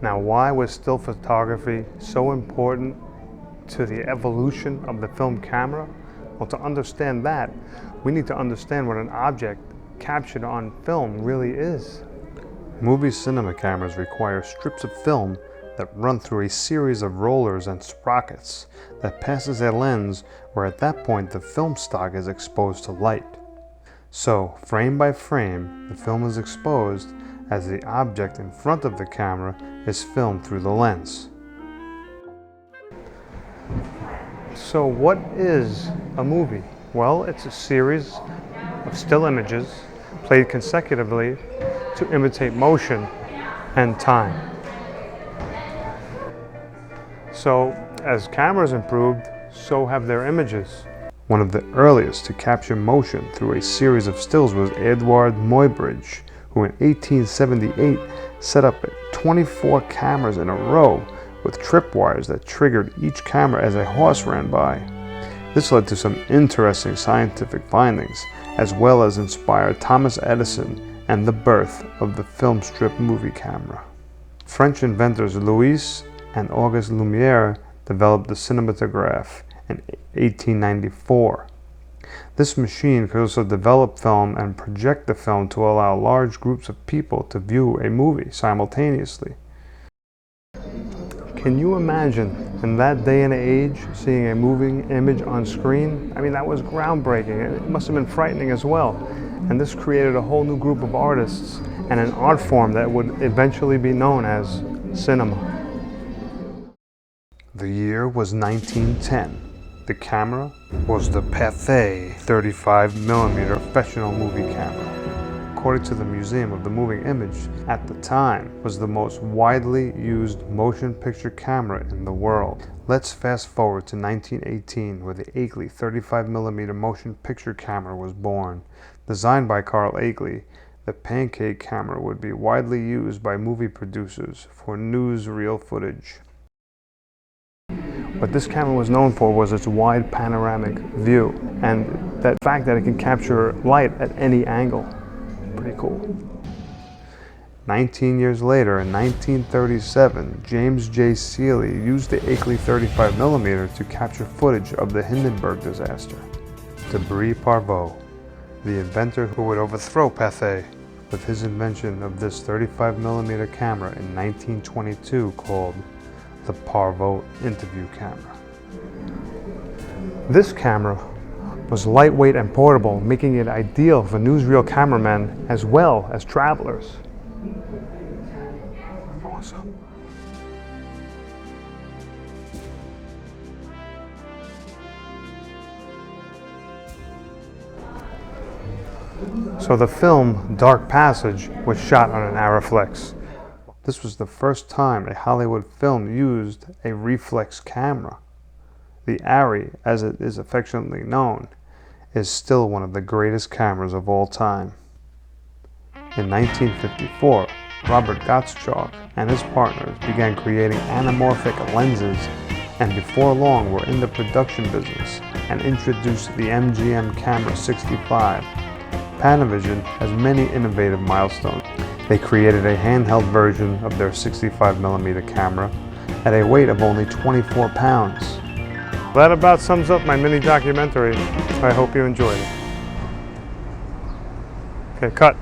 Now, why was still photography so important to the evolution of the film camera? Well, to understand that, we need to understand what an object captured on film really is. Movie cinema cameras require strips of film that run through a series of rollers and sprockets that passes a lens where at that point the film stock is exposed to light. So, frame by frame, the film is exposed as the object in front of the camera is filmed through the lens. So what is a movie? Well, it's a series of still images played consecutively to imitate motion and time. So, as cameras improved, so have their images. One of the earliest to capture motion through a series of stills was Edward Muybridge, who in 1878 set up 24 cameras in a row with tripwires that triggered each camera as a horse ran by. This led to some interesting scientific findings, as well as inspired Thomas Edison and the birth of the film strip movie camera. French inventors Louis and Auguste Lumière developed the cinematograph in 1894. This machine could also develop film and project the film to allow large groups of people to view a movie simultaneously. Can you imagine, in that day and age, seeing a moving image on screen? I mean, that was groundbreaking. It must have been frightening as well. And this created a whole new group of artists and an art form that would eventually be known as cinema. The year was 1910. The camera was the Pathé 35mm professional movie camera. According to the Museum of the Moving Image, at the time was the most widely used motion picture camera in the world. Let's fast forward to 1918, where the Oakley 35mm motion picture camera was born. Designed by Carl Oakley, the pancake camera would be widely used by movie producers for newsreel footage. What this camera was known for was its wide panoramic view, and that fact that it can capture light at any angle. Pretty cool. 19 years later, in 1937, James J. Seeley used the Oakley 35mm to capture footage of the Hindenburg disaster. Debris Parvaux, the inventor who would overthrow Pathé with his invention of this 35mm camera in 1922 called the Parvaux interview camera. This camera was lightweight and portable, making it ideal for newsreel cameramen as well as travelers. Awesome. So the film Dark Passage was shot on an Arriflex. This was the first time a Hollywood film used a reflex camera. The Arri, as it is affectionately known, is still one of the greatest cameras of all time. In 1954, Robert Gottschalk and his partners began creating anamorphic lenses, and before long were in the production business and introduced the MGM Camera 65. Panavision has many innovative milestones. They created a handheld version of their 65mm camera at a weight of only 24 pounds. That about sums up my mini documentary. I hope you enjoyed it. Okay, cut.